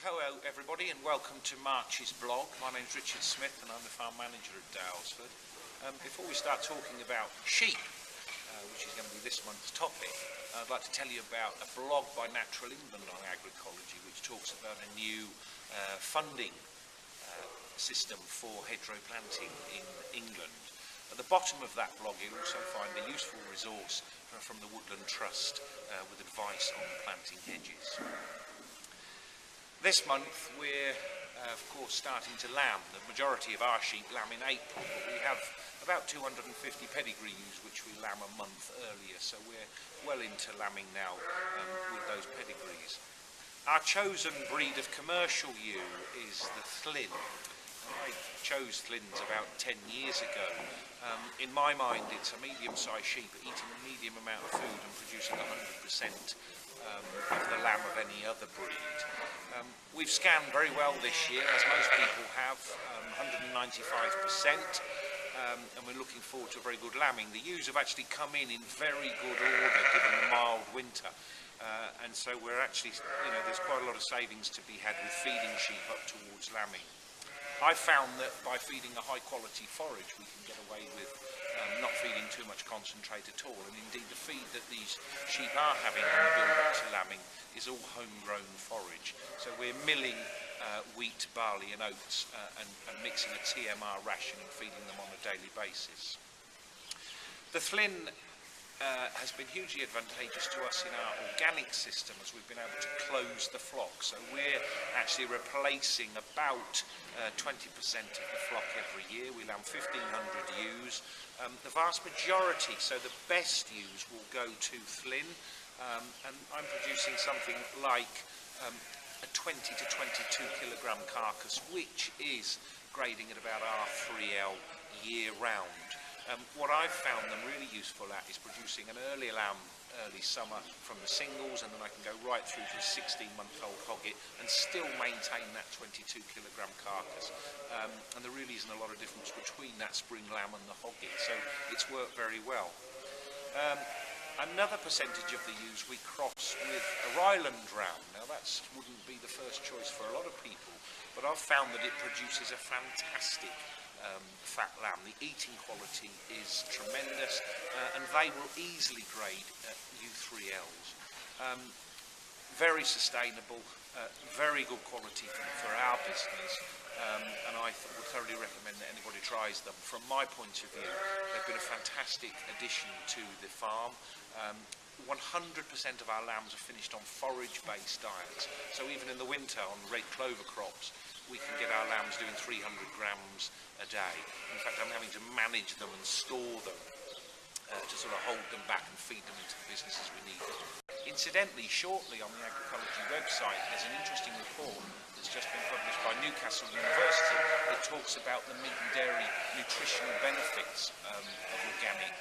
Hello everybody and welcome to March's blog. My name's Richard Smith and I'm the farm manager at Daylesford. Before we start talking about sheep, which is going to be this month's topic, I'd like to tell you about a blog by Natural England on Agricology which talks about a new funding system for hedgerow planting in England. At the bottom of that blog you'll also find a useful resource from the Woodland Trust with advice on planting hedges. This month we're of course starting to lamb. The majority of our sheep lamb in April, but we have about 250 pedigree ewes which we lamb a month earlier, so we're well into lambing now with those pedigrees. Our chosen breed of commercial ewe is the Lleyn. I chose Lleyns about 10 years ago. In my mind it's a medium-sized sheep eating a medium amount of food and producing 100% of the lamb of any other breed. We've scanned very well this year, as most people have, 195%, and we're looking forward to a very good lambing. The ewes have actually come in very good order given the mild winter, and so we're actually, there's quite a lot of savings to be had with feeding sheep up towards lambing. I found that by feeding a high quality forage we can get away with not feeding too much concentrate at all, and indeed the feed that these sheep are having on the build up to lambing is all homegrown forage. So we're milling wheat, barley and oats and mixing a TMR ration and feeding them on a daily basis. The Lleyn has been hugely advantageous to us in our organic system as we've been able to close the flock. So we're actually replacing about 20% of the flock every year. We lamb 1,500 ewes. The vast majority, so the best ewes, will go to Lleyn, and I'm producing something like a 20 to 22 kilogram carcass, which is grading at about R3L year round. What I've found them really useful at is producing an early lamb early summer from the singles, and then I can go right through to a 16-month-old hogget and still maintain that 22 kilogram carcass. And there really isn't a lot of difference between that spring lamb and the hogget, so it's worked very well. Another percentage of the ewes we cross with a Ryland ram. Now that wouldn't be the first choice for a lot of people, but I've found that it produces a fantastic fat lamb. The eating quality is tremendous, and they will easily grade U3Ls. Very sustainable, very good quality for our business, and I would thoroughly recommend that anybody tries them. From my point of view, they've been a fantastic addition to the farm. 100% of our lambs are finished on forage-based diets, so even in the winter on red clover crops we can get our lambs doing 300 grams a day. In fact, I'm having to manage them and store them to sort of hold them back and feed them into the business as we need them. Incidentally, shortly on the Agricology website there's an interesting report that's just been published by Newcastle University that talks about the meat and dairy nutritional benefits of organic